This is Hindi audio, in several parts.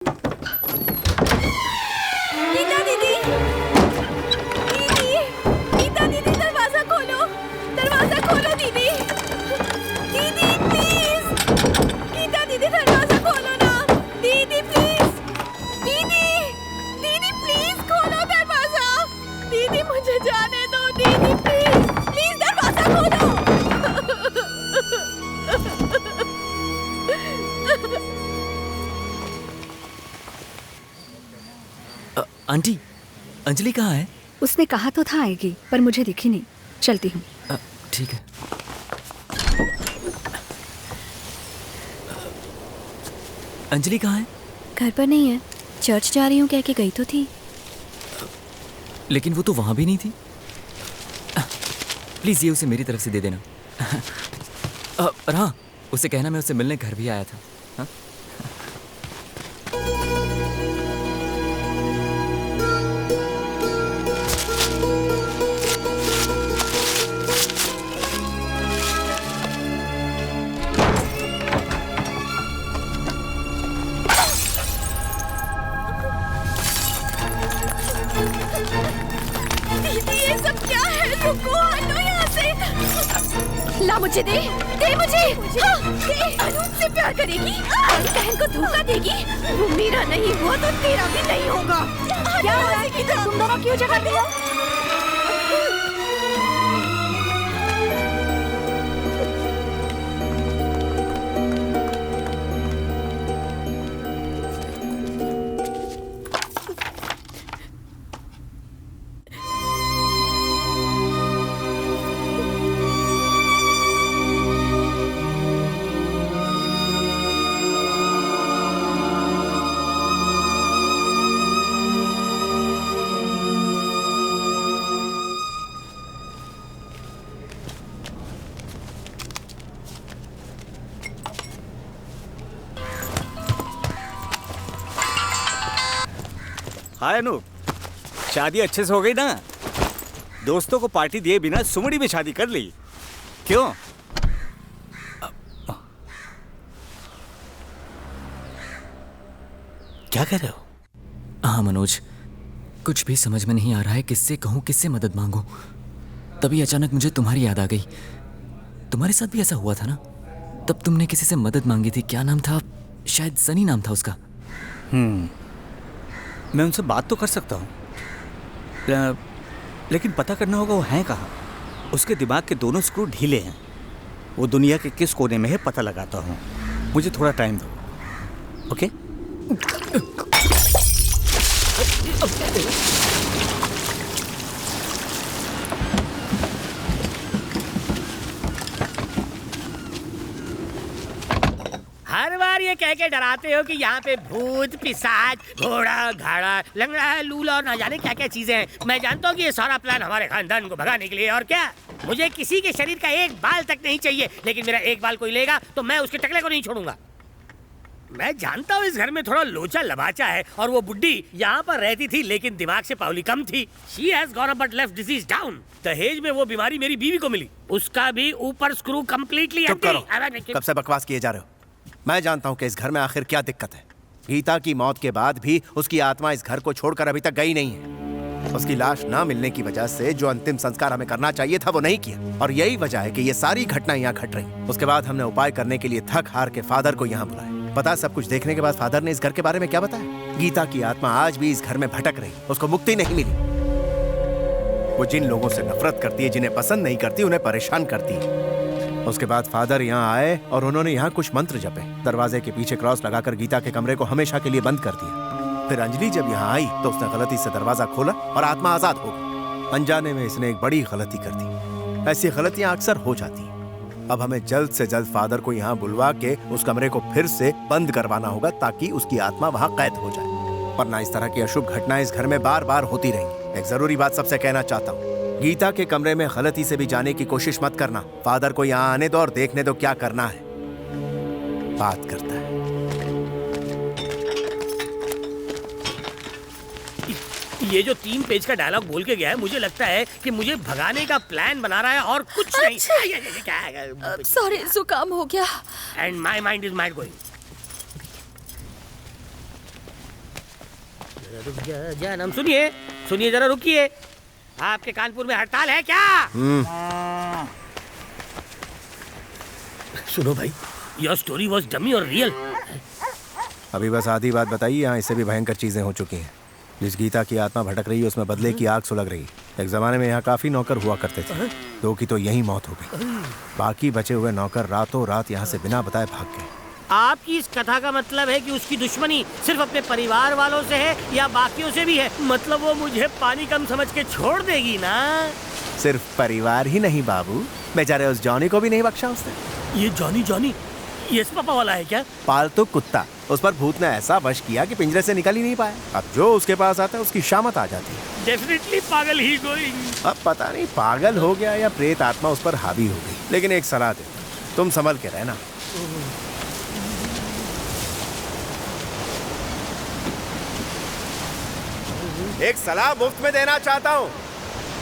गीता दीदी, गीता दीदी, दरवाजा खोलो, दरवाजा खोलो दीदी, दीदी प्लीज, गीता दीदी दरवाजा खोलो ना, दीदी प्लीज, दीदी, दीदी प्लीज खोलो दरवाजा, दीदी मुझे जाने दो, दीदी प्लीज, प्लीज दरवाजा खोलो। आंटी, अंजलि कहाँ है? उसने कहा तो था आएगी, पर मुझे दिखी नहीं। चलती हूँ। ठीक है। अंजलि कहाँ है? घर पर नहीं है, चर्च जा रही हूँ कह के गई तो थी। लेकिन वो तो वहाँ भी नहीं थी। प्लीज़ ये उसे मेरी तरफ से दे देना। और हाँ, उसे कहना मैं उससे मिलने घर भी आया था। हाँ? दीदी ये सब क्या है? रुको, हटो यहाँ से। ला मुझे दे मुझे। हाँ, दे। अनु से प्यार करेगी, बहन को धोखा देगी। वो मेरा नहीं हुआ तो तेरा भी नहीं होगा। क्या हो रहा है? तुम दोनों क्यों झगड़ते हो? हाय अनूप, शादी अच्छे से हो गई ना? दोस्तों को पार्टी दिए बिना सुमड़ी में शादी कर ली, क्यों? क्या कह रहे हो? हाँ मनोज, कुछ भी समझ में नहीं आ रहा है। किससे कहूँ, किससे मदद मांगूं। तभी अचानक मुझे तुम्हारी याद आ गई। तुम्हारे साथ भी ऐसा हुआ था ना? तब तुमने किसी से मदद मांगी थी। क्या नाम था? शायद सनी नाम था उसका। मैं उनसे बात तो कर सकता हूँ, लेकिन पता करना होगा वो हैं कहाँ। उसके दिमाग के दोनों स्क्रू ढीले हैं। वो दुनिया के किस कोने में है पता लगाता हूँ। मुझे थोड़ा टाइम दो, ओके? हर बार ये कह के डराते हो कि यहाँ पे भूत, पिशाच, घोड़ा, घाड़ा, लंगड़ा, लूला और ना जाने क्या क्या चीजें हैं। मैं जानता हूँ कि ये सारा प्लान हमारे खानदान को भगाने के लिए। और क्या, मुझे किसी के शरीर का एक बाल तक नहीं चाहिए, लेकिन मेरा एक बाल कोई लेगा तो मैं उसके टकले को नहीं छोड़ूंगा। मैं जानता हूँ इस घर में थोड़ा लोचा लबाचा है, और वो बुड्ढी यहाँ पर रहती थी लेकिन दिमाग से पावली कम थी। She has gone up but left disease down. दहेज में वो बीमारी मेरी बीवी को मिली, उसका भी ऊपर स्क्रू कम्प्लीटली। चुप करो, कब से बकवास किए जा रहे हो? मैं जानता हूँ कि इस घर में आखिर क्या दिक्कत है। गीता की मौत के बाद भी उसकी आत्मा इस घर को छोड़कर अभी तक गई नहीं है। उसकी लाश ना मिलने की वजह से जो अंतिम संस्कार हमें करना चाहिए था वो नहीं किया, और यही वजह है कि ये सारी घटनाएं यहाँ घट रही। उसके बाद हमने उपाय करने के लिए थक हार के फादर को यहाँ बुलाया। पता सब कुछ देखने के बाद फादर ने इस घर के बारे में क्या बताया? गीता की आत्मा आज भी इस घर में भटक रही, उसको मुक्ति नहीं मिली। वो जिन लोगों से नफरत करती है, जिन्हें पसंद नहीं करती, उन्हें परेशान करती है। उसके बाद फादर यहाँ आए और उन्होंने यहाँ कुछ मंत्र जपे। दरवाजे के पीछे क्रॉस लगाकर गीता के कमरे को हमेशा के लिए बंद कर दिया। फिर अंजलि जब यहाँ आई तो उसने गलती से दरवाजा खोला और आत्मा आजाद हो गई। अनजाने में इसने एक बड़ी गलती कर दी। ऐसी गलतियां अक्सर हो जाती हैं। अब हमें जल्द से जल्द फादर को यहाँ बुलवा के उस कमरे को फिर से बंद करवाना होगा, ताकि उसकी आत्मा वहाँ कैद हो जाए। वरना इस तरह की अशुभ घटनाएं इस घर में बार बार होती रहेंगी। एक जरूरी बात सबसे कहना चाहता हूँ, गीता के कमरे में गलती से भी जाने की कोशिश मत करना। फादर को यहाँ आने दो और देखने दो क्या करना है। बात करता है। ये जो 3 पेज का डायलॉग बोल के गया है, मुझे लगता है कि मुझे भगाने का प्लान बना रहा है और कुछ नहीं। सॉरी, जुकाम हो गया। And my mind is mind going. जानम सुनिए सुनिए जरा रुकिए। आपके कानपुर में हड़ताल है क्या? सुनो भाई, योर स्टोरी वाज डमी और रियल? अभी बस आधी बात बताइए। यहाँ इससे भी भयंकर चीजें हो चुकी हैं। जिस गीता की आत्मा भटक रही है उसमें बदले की आग सुलग रही है। एक जमाने में यहाँ काफी नौकर हुआ करते थे, 2 की तो यही मौत हो गई। बाकी बचे हुए नौकर रातों रात यहाँ से बिना बताए भाग गए। आपकी इस कथा का मतलब है कि उसकी दुश्मनी सिर्फ अपने परिवार वालों से है या बाकियों से भी है? मतलब वो मुझे पानी कम समझ के छोड़ देगी ना? सिर्फ परिवार ही नहीं बाबू, बेचारे उस जॉनी को भी नहीं बख्शा उसने। ये जॉनी जॉनी यस पापा वाला है क्या? पालतू कुत्ता। उस पर भूत ने ऐसा वश किया कि पिंजरे से निकल ही नहीं पाया। अब जो उसके पास आता है उसकी शामत आ जाती है। डेफिनेटली पागल ही गोइंग। अब पता नहीं पागल हो गया या प्रेत आत्मा उस पर हावी हो गई। लेकिन एक सलाह दे, तुम संभल के रहना। एक सलाह मुफ्त में देना चाहता हूँ।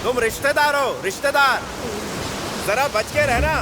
तुम रिश्तेदार हो, रिश्तेदार, जरा बच के रहना।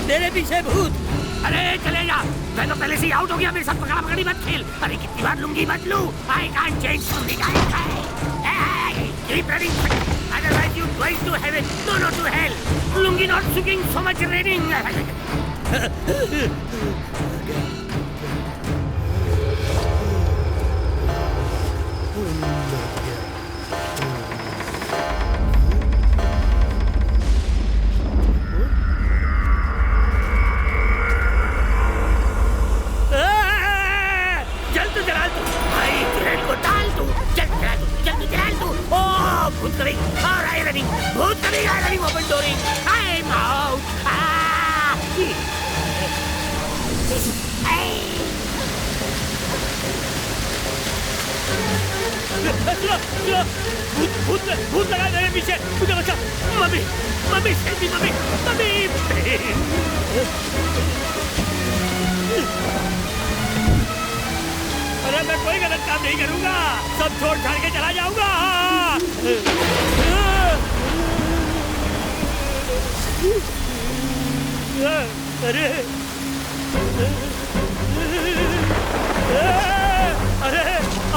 मेरे पीछे भूत। अरे चले जा, मैं तो पहले से ही आउट हो गया। मेरे साथ पकड़ा पकड़ी मत खेल। अरे कितनी बार लुंगी बदलूं? I can't change from the guy. Keep running, otherwise you're going to heaven. No, to hell. Lungi not sucking, so much raining. Open dooring. I'm out. भूत लगा मेरे पीछे। मुझे बचा। Mummy mummy selfie mummy mummy. अरे मैं कोई गलत काम नहीं करूंगा, सब छोड़ छाड़ के चला जाऊंगा। अरे अरे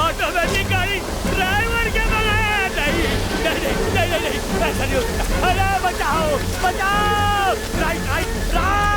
ऑटोमेटिक गाड़ी ड्राइवर के बगैर नहीं नहीं नहीं नहीं नहीं ऐसा नहीं हो सकता। अरे बचाओ बचाओ। Right right right.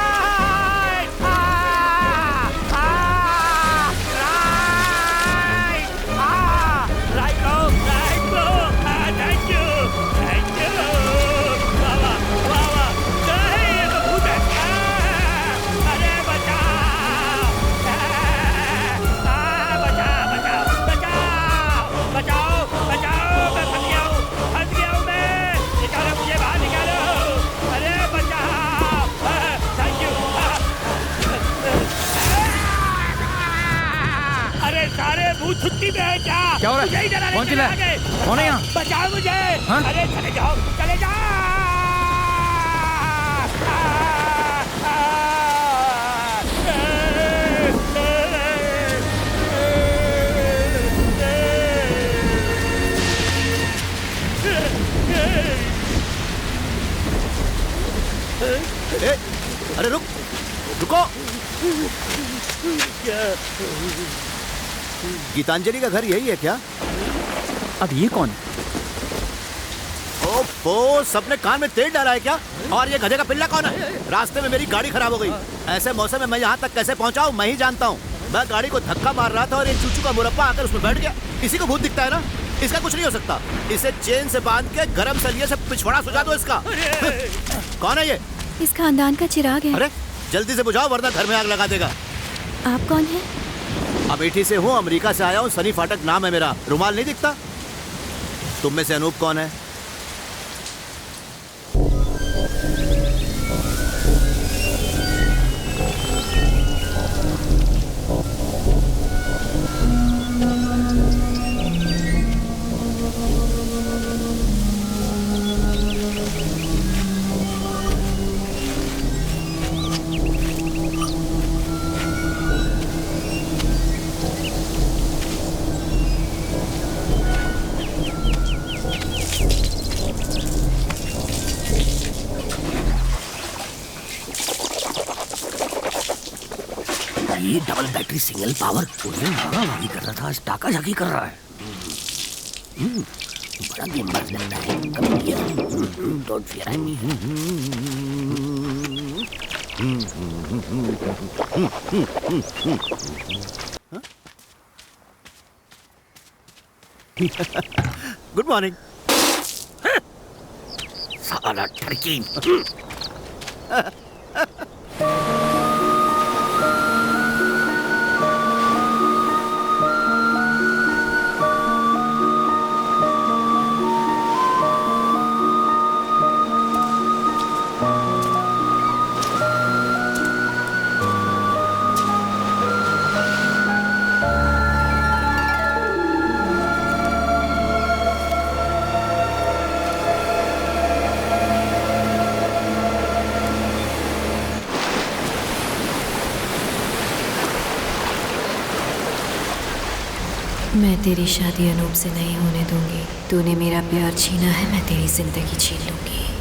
छुट्टी पे है क्या हो रहा है? कौन चिल्ला है? कौन है यहाँ? बचाओ मुझे। हाँ? अरे चले जाओ चले जाओ। अरे रुक रुको। गीतांजलि का घर यही है क्या? अब ये कौन? ओफो, सबने कान में तेल डाला है क्या? और ये गधे का पिल्ला कौन है? रास्ते में मेरी गाड़ी खराब हो गई। ऐसे मौसम में मैं यहाँ तक कैसे पहुँचा हूँ मैं ही जानता हूँ। मैं गाड़ी को धक्का मार रहा था और एक चूचू का मुरब्बा आकर उसमें बैठ गया। इसी को भूत दिखता है ना? इसका कुछ नहीं हो सकता। इसे चेन से बांध के गरम सलिए से पिछवाड़ा सुझा दो इसका। कौन है ये? इस खानदान का चिराग है। अरे जल्दी से बुझाओ वरना घर में आग लगा देगा। आप कौन हैं? अमेठी से हूँ, अमेरिका से आया हूँ, सनी फाटक नाम है मेरा। रुमाल नहीं दिखता? तुम में से अनूप कौन है? ये डबल बैटरी सिंगल पावर उस दिन भागा कर रहा था, आज टाका झाकी कर रहा है। बड़ा गेमबाज लगता है। Don't fear me. Good morning. साला टर्की। मैं तेरी शादी अनूप से नहीं होने दूंगी। तूने मेरा प्यार छीना है, मैं तेरी जिंदगी छीन लूंगी।